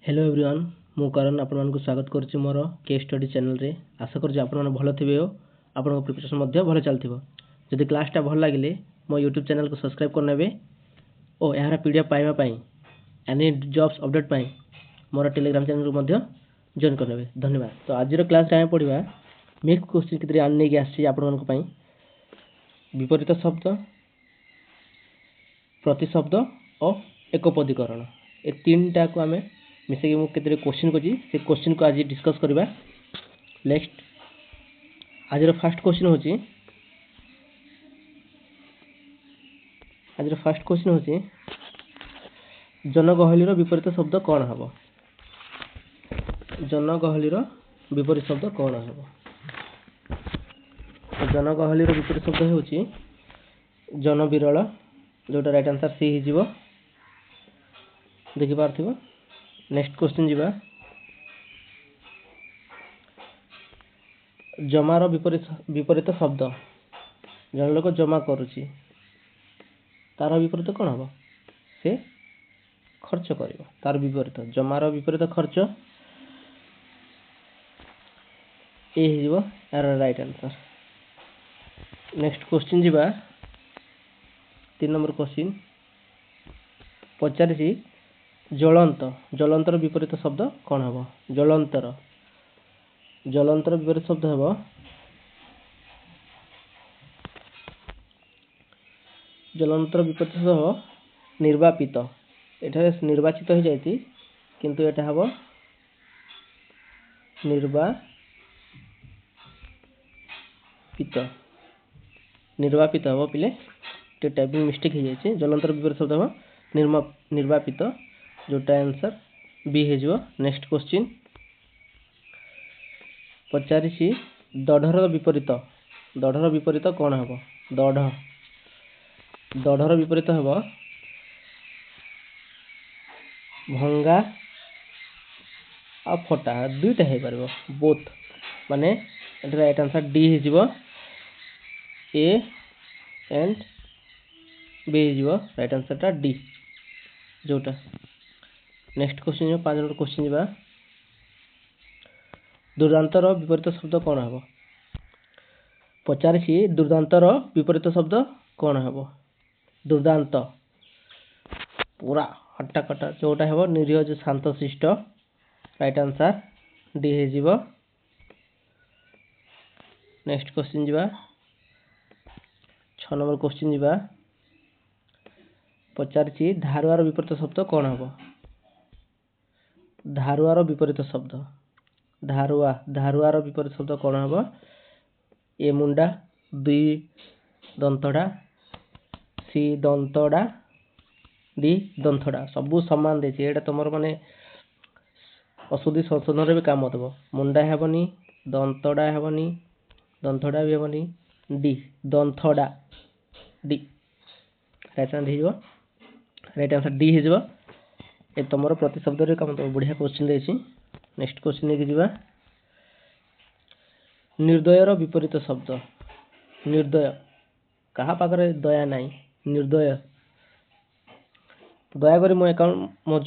Hello everyone मु करण आपन को स्वागत करछि मोर केस स्टडी चैनल रे। आशा करछि आपन मन भलो थिबे हो आपन प्रिपरेशन मध्ये भलो चलथिबो। जदि क्लास टा भल लागिले मो YouTube चैनल को सब्सक्राइब कर नेबे ओ एहारा पीडीएफ पाइबा पई एनी जॉब्स अपडेट पई मोर टेलीग्राम चैनल को मध्ये जॉइन कर नेबे। धन्यवाद। तो आज रो क्लास रे पढिबा मिक्स क्वेश्चन कितरे आने के आछि आपन मन को पई विपरीत शब्द प्रतिशब्द और एकपदीकरण ए तीन टा को हमें मिसे मु केतरे क्वेश्चन को से क्वेश्चन को आज डिस्कस करबा। नेक्स्ट आज रो फर्स्ट क्वेश्चन होची जनगहली रो विपरीत शब्द कोन हबो। जनगहली रो विपरीत शब्द कोन हबो। जनगहली रो विपरीत शब्द होची जनविरल जोटा राइट आंसर सी ही जीवो देखि पारथिबो। नेक्स्ट क्वेश्चन जीवा जमार विपरीत शब्द जन लोक जमा करुची तार विपरीत कौन हम से खर्च कर तार विपरीत जमार विपरीत खर्च यार राइट आंसर। नेक्स्ट क्वेश्चन जीवा 3 नंबर क्वेश्चन पचारि ज्वलंत ज्वलंतर विपरीत शब्द कौन हम। ज्वलंतर विपरीत शब्द हम ज्वलंतर विपरीत शब्द हम निर्वापित। एठारे निर्वाचित हो जाती किंतु एटा हम निर्वापित हम पिले टाइपिंग मिस्टेक हो जाए। ज्वलंतर विपरीत शब्द हम निर्वापित जोटा आंसर बी हो। नेक्स्ट क्वेश्चन पचारि दढ़र विपरीत कौन हम। दढ़र विपरीत हम भंगा आ फटा दुईटा हो पार बोथ माने राइट आंसर डी हो ए एंड बी हो राइट आंसर टा डी जोटा। नेक्स्ट क्वेश्चन 5 नंबर क्वेश्चन जीवा दुर्दांतर विपरीत शब्द कौन हम। पचारि दुर्दांतर विपरीत शब्द कौन हम। दुर्दांत पूरा हट्टा कट्टा जोटा है निरीह जो शांत शिष्ट राइट आंसर डी हो। नेक्स्ट क्वेश्चन जीवा 6 नंबर क्वेश्चन जीवा पचारि धारुआर विपरीत शब्द कौन हम। धारुआर विपरीत शब्द धारुआर विपरीत शब्द कौन हम। ए मुंडा दुई दंतड़ा सी दंतड़ा डी दंतड़ा सबू सामान देछि एटा तुमर माने अशुद्धि संशोधन भी काम देव। मुंडा हेबनी दंतड़ा हेबनी दंतड़ा भी हेबनी डी दंतड़ा D right answer right answer D हो। ए तुमर प्रतिशब्द रे काम देव बढ़िया क्वेश्चन देछि। नेक्स्ट क्वेश्चन लेके जीवा निर्दयर विपरीत शब्द। निर्दय कहा पाखरे दया नहीं निर्दय दया करी मो अकाउंट मो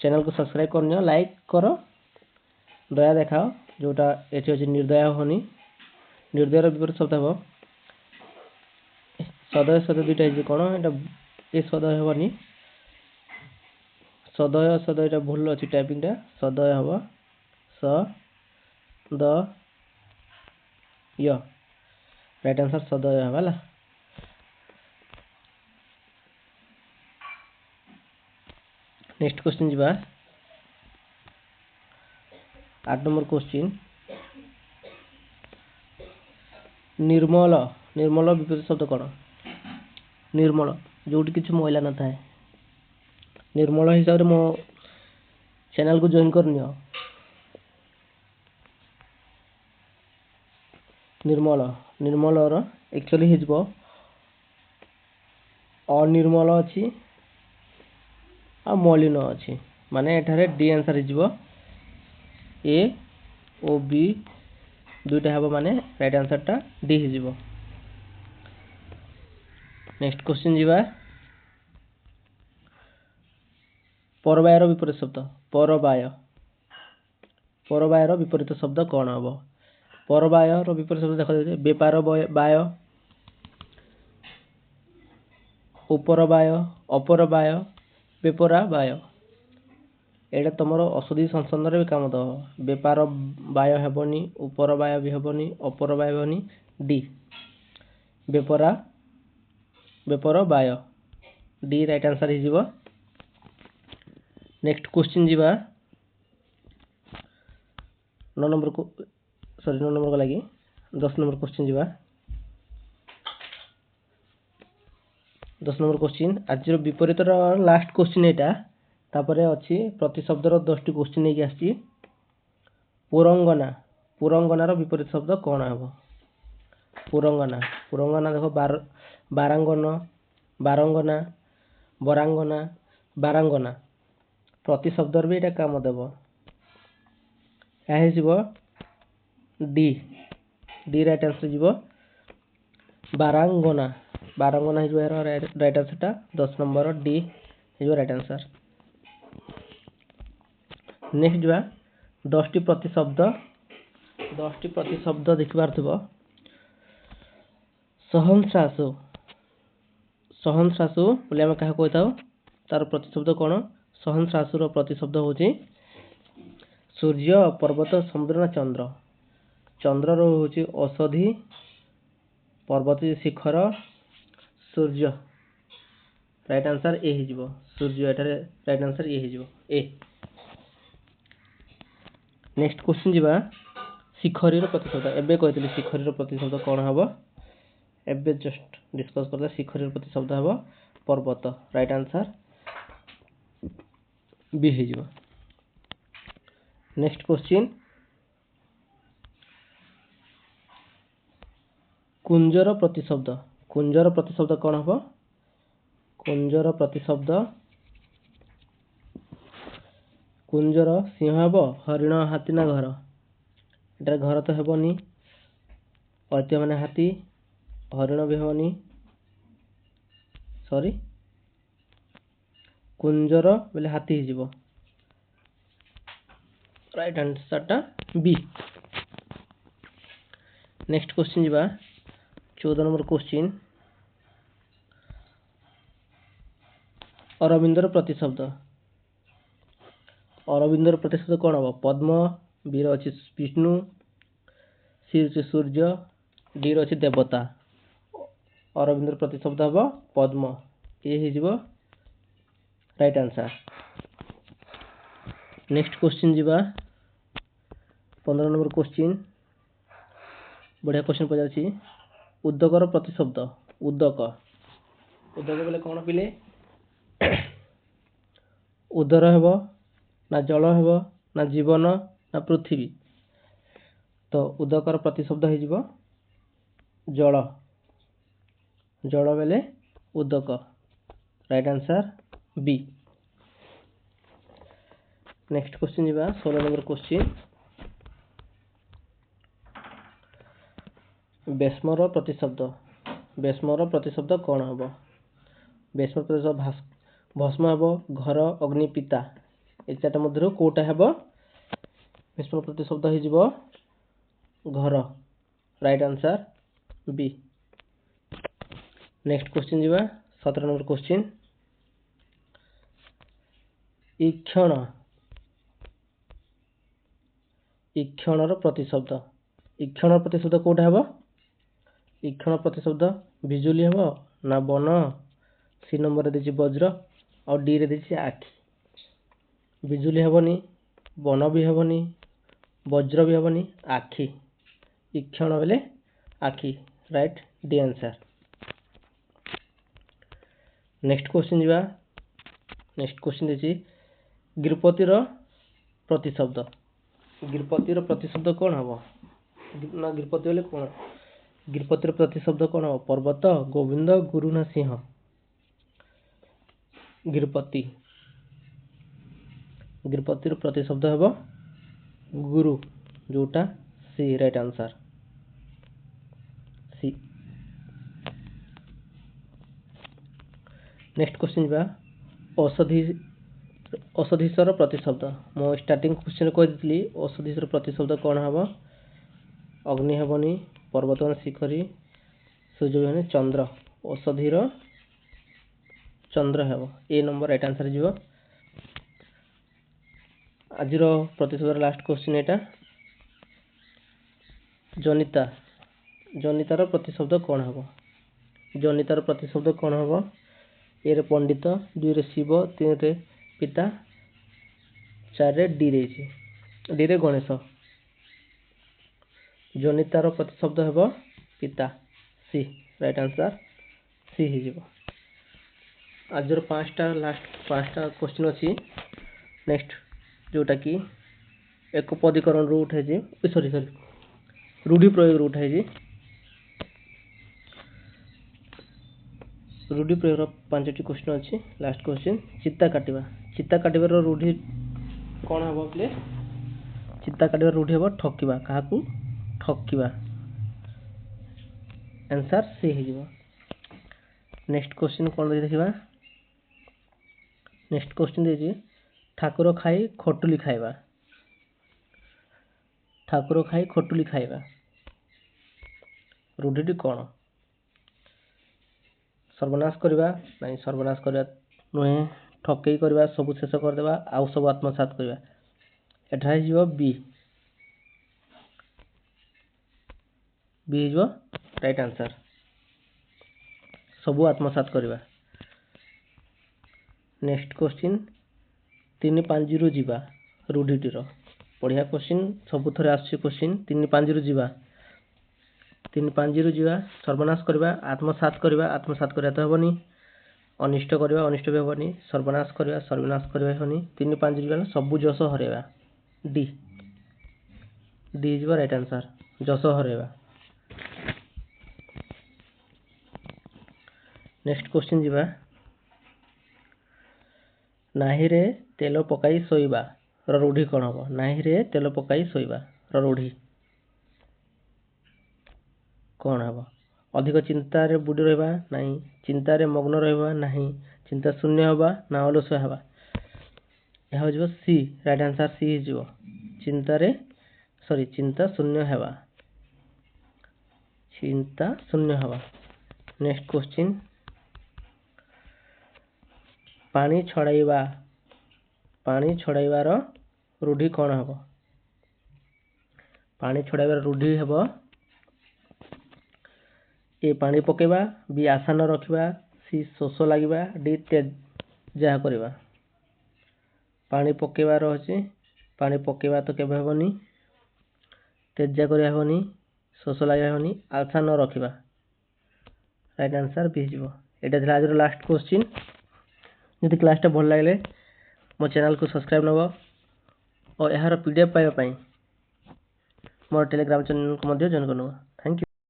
चैनल को सब्सक्राइब करनियो लाइक करो दया देखाओ जोटा एठी अछि निर्दय होनी। निर्दयर विपरीत शब्द हो सदय सदय दुईटा है कौन एटा ए सदय हेबनी सदय सदयटा भूल अच्छी टाइपिंग टा सदय हम स द य राइट आंसर सदय हवाला। नेक्स्ट क्वेश्चन जीवा 8 नंबर क्वेश्चन निर्मल निर्मल विपरीत शब्द कौन। निर्मल जोटी किसी मैला न थाए निर्मल हिसाब से मो चैनल को जॉइन करनियो। निर्मल निर्मल एक्चुअली हो अनिर्मल अच्छी आ मलिन अच्छी माने एठारे डी आंसर हो ए ओ बी दुईटा हम माने राइट आंसर टा डी हो। नेक्स्ट क्वेश्चन जीवा परबायर विपरीत शब्द परबाय परबायर विपरीत शब्द कौन हम परबायर विपरीत शब्द देखा बेपार बाय उपरबाय अपरबाय बेपरा बाय एटा तुम अशुद्धि संसंधन भी काम दब बेपार बाय हेबनी उपर बाय भी हेबनी अपर बाय हेबनी डी बेपरा बेपर बाय डी राइट आंसर हो। नेक्स्ट क्वेश्चन जीवा 9 नंबर को सॉरी 9 नंबर को लगी 10 नंबर क्वेश्चन जीवा 10 नंबर क्वेश्चन आज विपरीत लास्ट क्वेश्चन एटा तापर अच्छी प्रतिशब्दर 10टी क्वेश्चन नहीं आसी पुरंगना पुरंगनार विपरीत शब्द कौन हम पुरंगना पुरंगना देख बारांगन बारंगना बरांगना बारांगना प्रतिशब्दर भी ये काम देव डी डी राइट आंसर जीव बारांगना बारांगना राइट आंसर 10 नंबर डी राइट आंसर। नेक्स्ट जा 10टी प्रतिशब्द देखिबार थो सहस्रांशु सहस्रांशु बोले आम क्या कही था तार प्रतिशब्द कौन सहस्रांशुर प्रतिशब्द हूँ सूर्य पर्वत समुद्र ना चंद्र चंद्र हूँ औषधि पर्वत शिखर सूर्य राइट आंसर ए हो सूर्य एटारे राइट आंसर ए हो ए। नेक्स्ट क्वेश्चन जीवा शिखरी प्रतिशब्द एबे कहते शिखरी प्रतिशब्द कौन हम एबे जस्ट डिस्कस करते शिखरी प्रतिशब्द हम पर्वत राइट आंसर बी हो। नेक्स्ट क्वेश्चन कुंजर प्रतिशब्द कौन हम कुंजर प्रतिशब्द कुंजर सिंह हम हरिण हाथी ना घर एटार घर तो हेबनी ऐतिह्य माने हाथी हरिण भी हेबनी सॉरी कुंजर बोले हाथी हो राइट आंसर टा बी। नेक्स्ट क्वेश्चन जीवा 14 नंबर क्वेश्चन अरविंदर प्रतिशब्द कौन हम पद्म बी अच्छी विष्णु सी अच्छी सूर्य डी अच्छी देवता अरविंदर प्रतिशब्द हम पद्म ये हो राइट आंसर। नेक्स्ट क्वेश्चन जीवा 15 नंबर क्वेश्चन बढ़िया क्वेश्चन पचार उदकर प्रतिशब्द उदक बोले कौन पिले उदर हेब ना जल हेब ना जीवन ना पृथ्वी तो उदकर प्रतिशब्द हो जल जल बेले उदक right answer B. Next question जीवा 16 नंबर क्वेश्चन बेस्मर प्रतिशब्द कौन हम बेस्मर प्रतिशब्द भस्म हम घर अग्नि पिता ए चार्टा मध्य कौटा हम बेस्मर प्रतिशब्द हो घर right answer B. Next question जीवा 17 नंबर क्वेश्चन ईक्षण प्रतिशब्द कौटा हम ईक्षण प्रतिशब्द बिजुली हम ना बन सी नंबर दे वज्र और डी रे दे आखि बिजुली हेबनी बन भी हेबनी वज्र भी हेबनी आखि ईक्षण बेले आखि right D answer. Next question जीवा नेक्स्ट क्वेश्चन देखिए गृहपतिर प्रतिशब्द कौन हम ना गृहपति बोले कौन गृहपतिर प्रतिशब्द कौन हम पर्वत गोविंद गुरु ना सिंह गृहपतिर प्रतिशब्द हम गुरु जोटा C right answer C. Next question जा औषधि औषधीश्वर प्रतिशब्द मो स्टार्टिंग क्वेश्चन कही औषधीश्वर प्रतिशब्द कौन हम अग्नि हेबनी पर्वतन शिखरी सूर्य हेबनी चंद्र औषधीर चंद्र हेब ए नंबर राइट आंसर जीव आज प्रतिशब्द लास्ट क्वेश्चन यहाँ जनिता जनितार प्रतिशब्द कौन हम जनितार प्रतिशब्द कौन हम ए रे पंडित 2 रे शिव 3 रे पिता 4 रे डी रे गणेश जनितार प्रतिशब्द हेब पिता सी राइट आंसर सी हो आज पांचटा लास्ट पांचटा क्वेश्चन अच्छी नेक्स्ट जोटा कि एक पदीकरण रू उठाई सॉरी रूढ़ी प्रयोग रू उठाई रूढ़ी प्रयोग 5टी क्वेश्चन अच्छी लास्ट क्वेश्चन चित्ता काटिबार रूढ़ी कौन हम बोले चित्ता काटिबार रूढ़ी हम ठकिबा क्या ठकिबा आंसर सी हो नेक्स्ट क्वेश्चन कौन देखा नेक्स्ट क्वेश्चन देखिए ठाकुर खाई खटुली खाइबा ठाकुर खाई खटुली खाइबा रूढ़ी कौन सर्वनाश करवा नहीं सर्वनाश करवा नुहे ठकई करवा सब शेष करदेवा आउ सब आत्मसात करवा एठार हो बी बी हो राइट आंसर सबू आत्मसात करवा नेक्स्ट क्वेश्चन 3 5 रु जीवा रूढ़ीटीर बढ़िया क्वेश्चन सबु थरे आसुछि क्वेश्चन 3 5 रु जीवा 3 5 रु जीवा सर्वनाश करवा आत्मसात करवा तो हेबनी अनिष्ट करवा अनिष्ट भी हेबनी सर्वनाश करवा हेबनी 3 5 रु सबु जस हरेवा D D is right answer जस हरेवा नेक्स्ट क्वेश्चन जीवा नाही रे तेल पकाई सोइबा रूढ़ी कौन हम नाही रे तेल पकाई सोइबा रूढ़ी कौन हम अधिक चिंता रे बुड़ी रहा नहीं चिंता रे मग्न रहा नहीं चिंता शून्य हवा ना अलसुआ हवा यह हो सी राइट आंसर सी हो चिंता रे सॉरी चिंता शून्य हवा चिंता शून्य हवा नेक्स्ट क्वेश्चन पानी छड़ाइबार रूढ़ी कौन हम पानी छड़ाइबार रूढ़ी हम ए पानी पकेबा बी आशा न रखिबा सी शोष लगे डी तेज जहा करवा पानी पकेबार अच्छे पानी पकेबा तो केबे हेबनी तेज करिया हेबनी शोष लगे हेबनी आशा न रखिबा राइट आंसर बी हो एटा आज लास्ट क्वेश्चन जदि क्लासटा भल लगे मो चैनल को सब्सक्राइब नब और यार पीडीएफ पाइबा मोर टेलीग्राम चैनल को जॉइन कर।